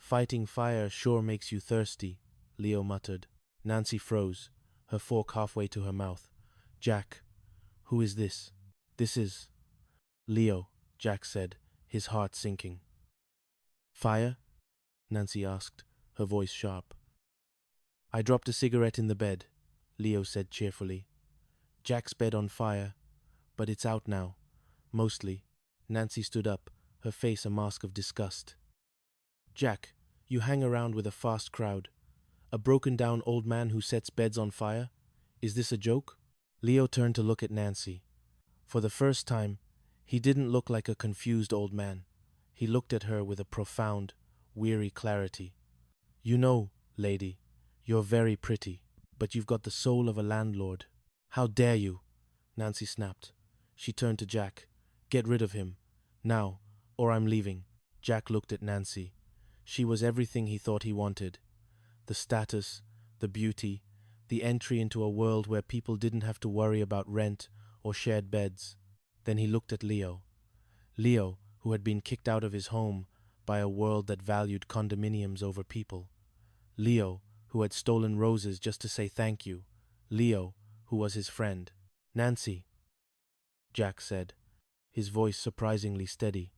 Fighting fire sure makes you thirsty, Leo muttered. Nancy froze, her fork halfway to her mouth. Jack, who is this? This is Leo, Jack said, his heart sinking. Fire? Nancy asked, her voice sharp. I dropped a cigarette in the bed, Leo said cheerfully. Jack's bed on fire, but it's out now. Mostly. Nancy stood up, her face a mask of disgust. Jack, you hang around with a fast crowd. A broken-down old man who sets beds on fire? Is this a joke? Leo turned to look at Nancy. For the first time, he didn't look like a confused old man. He looked at her with a profound, weary clarity. You know, lady, you're very pretty, but you've got the soul of a landlord. How dare you? Nancy snapped. She turned to Jack. Get rid of him. Now, or I'm leaving. Jack looked at Nancy. She was everything he thought he wanted. The status, the beauty, the entry into a world where people didn't have to worry about rent or shared beds. Then he looked at Leo. Leo, who had been kicked out of his home by a world that valued condominiums over people. Leo, who had stolen roses just to say thank you. Leo, who was his friend. Nancy, Jack said, his voice surprisingly steady.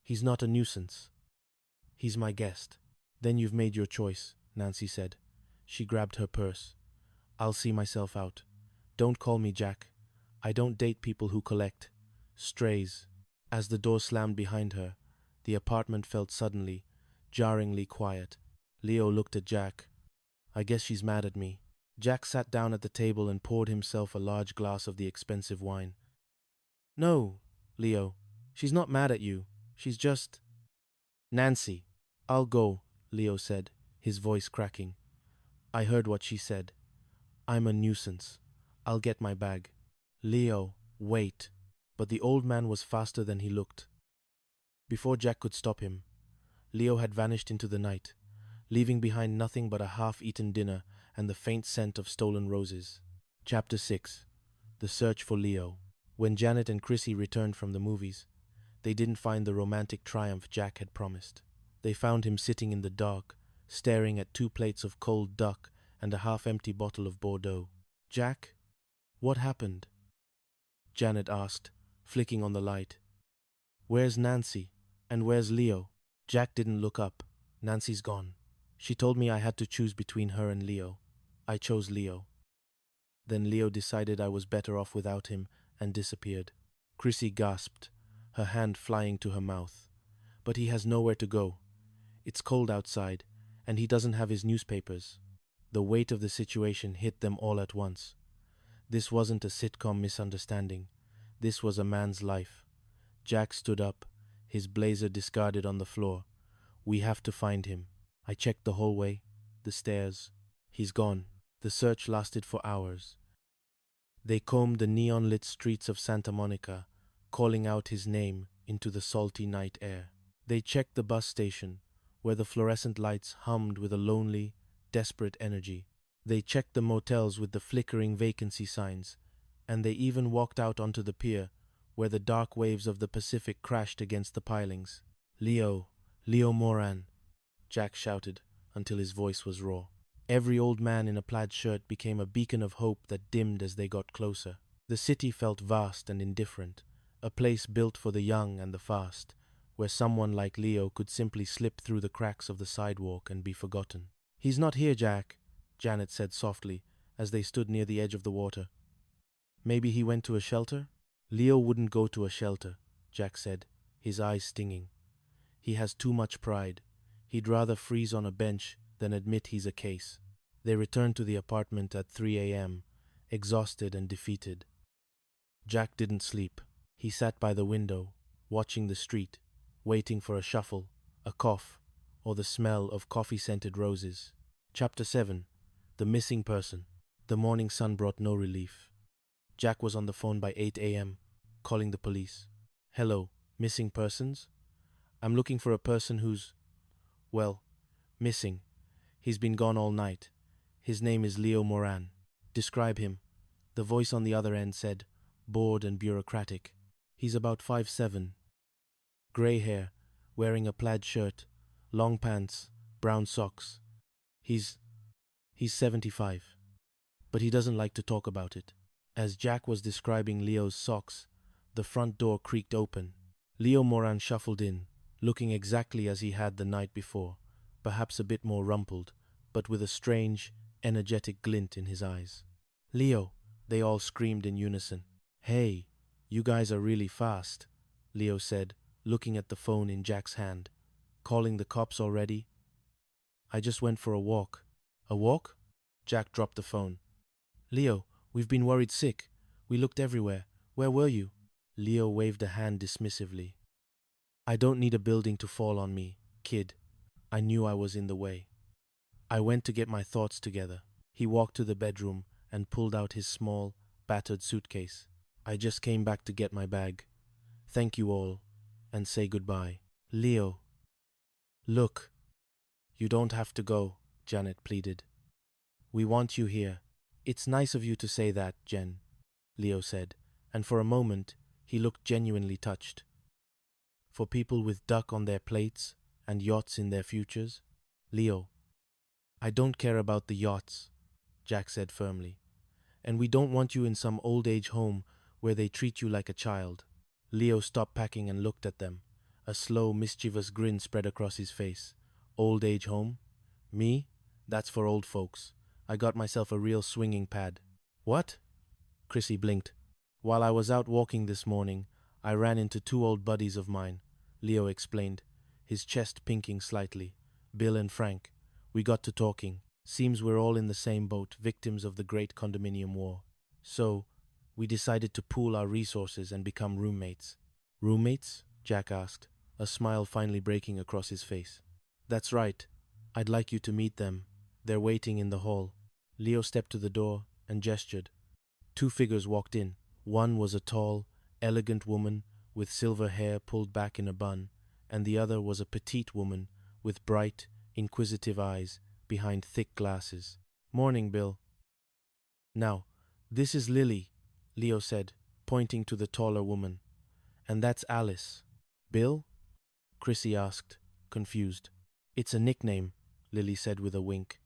He's not a nuisance. He's my guest. Then you've made your choice, Nancy said. She grabbed her purse. I'll see myself out. Don't call me Jack. I don't date people who collect. Strays. As the door slammed behind her, the apartment felt suddenly, jarringly quiet. Leo looked at Jack. I guess she's mad at me. Jack sat down at the table and poured himself a large glass of the expensive wine. No, Leo, she's not mad at you. She's just… Nancy, I'll go, Leo said, his voice cracking. I heard what she said. I'm a nuisance. I'll get my bag. Leo, wait. But the old man was faster than he looked. Before Jack could stop him, Leo had vanished into the night, leaving behind nothing but a half-eaten dinner and the faint scent of stolen roses. Chapter 6. The Search for Leo. When Janet and Chrissy returned from the movies, they didn't find the romantic triumph Jack had promised. They found him sitting in the dark, staring at 2 plates of cold duck and a half-empty bottle of Bordeaux. Jack? What happened? Janet asked, flicking on the light. Where's Nancy? And where's Leo? Jack didn't look up. Nancy's gone. She told me I had to choose between her and Leo. I chose Leo. Then Leo decided I was better off without him and disappeared. Chrissy gasped, her hand flying to her mouth. But he has nowhere to go. It's cold outside, and he doesn't have his newspapers. The weight of the situation hit them all at once. This wasn't a sitcom misunderstanding. This was a man's life. Jack stood up, his blazer discarded on the floor. We have to find him. I checked the hallway, the stairs. He's gone. The search lasted for hours. They combed the neon-lit streets of Santa Monica, calling out his name into the salty night air. They checked the bus station, where the fluorescent lights hummed with a lonely, desperate energy. They checked the motels with the flickering vacancy signs, and they even walked out onto the pier, where the dark waves of the Pacific crashed against the pilings. Leo Moran, Jack shouted until his voice was raw. Every old man in a plaid shirt became a beacon of hope that dimmed as they got closer. The city felt vast and indifferent, a place built for the young and the fast, where someone like Leo could simply slip through the cracks of the sidewalk and be forgotten. He's not here, Jack, Janet said softly as they stood near the edge of the water. Maybe he went to a shelter? Leo wouldn't go to a shelter, Jack said, his eyes stinging. He has too much pride. He'd rather freeze on a bench than admit he's a case. They returned to the apartment at 3 a.m., exhausted and defeated. Jack didn't sleep. He sat by the window, watching the street, waiting for a shuffle, a cough, or the smell of coffee-scented roses. Chapter 7. The Missing Person. The morning sun brought no relief. Jack was on the phone by 8 a.m., calling the police. Hello, missing persons? I'm looking for a person who's, well, missing. He's been gone all night. His name is Leo Moran. Describe him. The voice on the other end said, bored and bureaucratic. He's about 5'7", grey hair, wearing a plaid shirt, long pants, brown socks. He's 75, but he doesn't like to talk about it. As Jack was describing Leo's socks, the front door creaked open. Leo Moran shuffled in, looking exactly as he had the night before, perhaps a bit more rumpled, but with a strange, energetic glint in his eyes. "Leo!" they all screamed in unison. "Hey, you guys are really fast," Leo said, looking at the phone in Jack's hand. "Calling the cops already?" "I just went for a walk." "A walk?" Jack dropped the phone. "Leo, we've been worried sick. We looked everywhere. Where were you?" Leo waved a hand dismissively. "I don't need a building to fall on me, kid. I knew I was in the way. I went to get my thoughts together." He walked to the bedroom and pulled out his small, battered suitcase. "I just came back to get my bag. Thank you all, and say goodbye." "Leo." "Look, you don't have to go," Janet pleaded. "We want you here." "It's nice of you to say that, Jen," Leo said, and for a moment he looked genuinely touched. "For people with duck on their plates and yachts in their futures?" "Leo, I don't care about the yachts," Jack said firmly. "And we don't want you in some old age home where they treat you like a child." Leo stopped packing and looked at them. A slow, mischievous grin spread across his face. "Old age home? Me? That's for old folks. I got myself a real swinging pad." "What?" Chrissy blinked. "While I was out walking this morning, I ran into two old buddies of mine," Leo explained, his chest pinking slightly. "Bill and Frank. We got to talking. Seems we're all in the same boat, victims of the great condominium war. So, we decided to pool our resources and become roommates." "Roommates?" Jack asked, a smile finally breaking across his face. "That's right. I'd like you to meet them. They're waiting in the hall." Leo stepped to the door and gestured. Two figures walked in. One was a tall, elegant woman with silver hair pulled back in a bun, and the other was a petite woman with bright, inquisitive eyes behind thick glasses. "Morning, Bill." "Now, this is Lily," Leo said, pointing to the taller woman. "And that's Alice." "Bill?" Chrissy asked, confused. "It's a nickname," Lily said with a wink.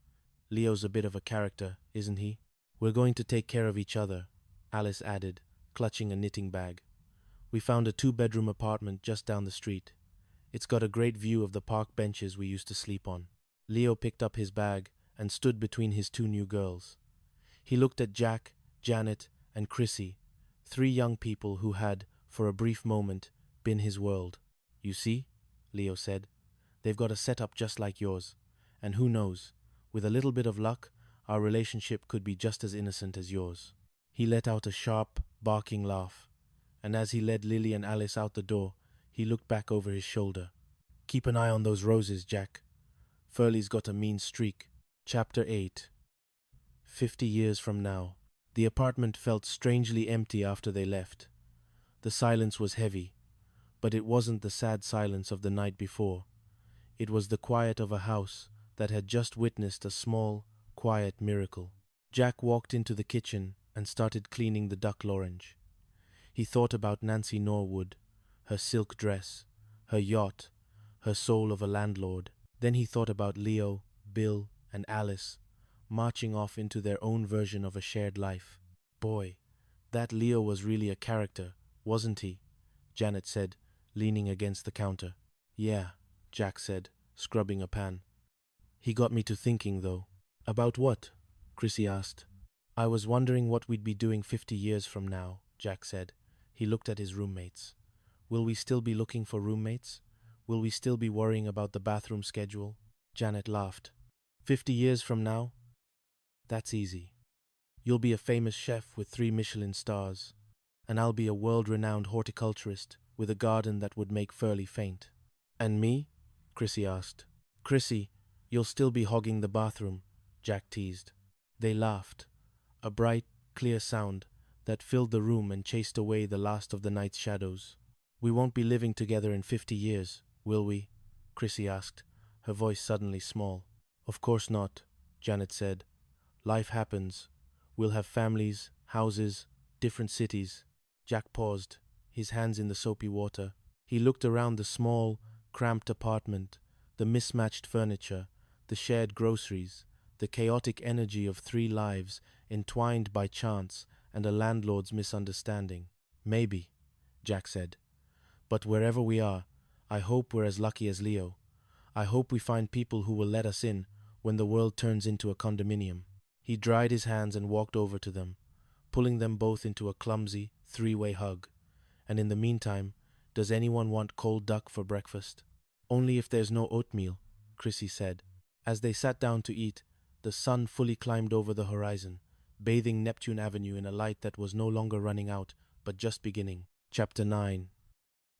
"Leo's a bit of a character, isn't he?" "We're going to take care of each other," Alice added, clutching a knitting bag. "We found a 2-bedroom apartment just down the street. It's got a great view of the park benches we used to sleep on." Leo picked up his bag and stood between his two new girls. He looked at Jack, Janet, and Chrissy, 3 young people who had, for a brief moment, been his world. "You see," Leo said, "they've got a setup just like yours. And who knows, with a little bit of luck, our relationship could be just as innocent as yours." He let out a sharp, barking laugh, and as he led Lily and Alice out the door, he looked back over his shoulder. "Keep an eye on those roses, Jack. Furley's got a mean streak." Chapter 8. 50 years from now. The apartment felt strangely empty after they left. The silence was heavy, but it wasn't the sad silence of the night before. It was the quiet of a house that had just witnessed a small, quiet miracle. Jack walked into the kitchen and started cleaning the duck lorange. He thought about Nancy Norwood, her silk dress, her yacht, her soul of a landlord. Then he thought about Leo, Bill, and Alice, marching off into their own version of a shared life. "Boy, that Leo was really a character, wasn't he?" Janet said, leaning against the counter. "Yeah," Jack said, scrubbing a pan. "He got me to thinking, though." "About what?" Chrissy asked. "I was wondering what we'd be doing 50 years from now," Jack said. He looked at his roommates. "Will we still be looking for roommates? Will we still be worrying about the bathroom schedule?" Janet laughed. 50 years from now? That's easy. You'll be a famous chef with 3 Michelin stars, and I'll be a world-renowned horticulturist with a garden that would make Furley faint." "And me?" Chrissy asked. "Chrissy, you'll still be hogging the bathroom," Jack teased. They laughed, a bright, clear sound that filled the room and chased away the last of the night's shadows. "We won't be living together in 50 years, will we?" Chrissy asked, her voice suddenly small. "Of course not," Janet said. "Life happens. We'll have families, houses, different cities." Jack paused, his hands in the soapy water. He looked around the small, cramped apartment, The mismatched furniture, the shared groceries, the chaotic energy of three lives entwined by chance and a landlord's misunderstanding. Maybe, Jack said. But wherever we are, I hope we're as lucky as Leo. I hope we find people who will let us in when the world turns into a condominium. He dried his hands and walked over to them, pulling them both into a clumsy, three-way hug. And in the meantime, does anyone want cold duck for breakfast? Only if there's no oatmeal, Chrissy said. As they sat down to eat, the sun fully climbed over the horizon, bathing Neptune Avenue in a light that was no longer running out, but just beginning. Chapter 9.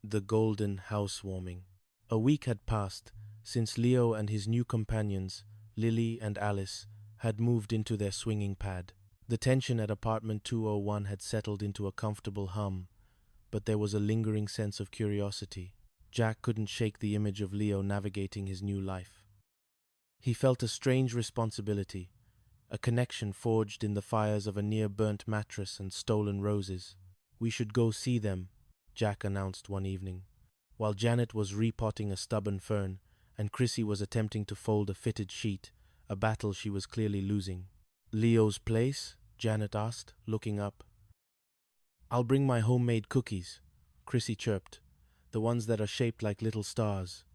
The Golden Housewarming. A week had passed since Leo and his new companions, Lily and Alice, had moved into their swinging pad. The tension at apartment 201 had settled into a comfortable hum, but there was a lingering sense of curiosity. Jack couldn't shake the image of Leo navigating his new life. He felt a strange responsibility, a connection forged in the fires of a near-burnt mattress and stolen roses. "We should go see them," Jack announced one evening, while Janet was repotting a stubborn fern and Chrissy was attempting to fold a fitted sheet, a battle she was clearly losing. "Leo's place?" Janet asked, looking up. "I'll bring my homemade cookies," Chrissy chirped, "the ones that are shaped like little stars."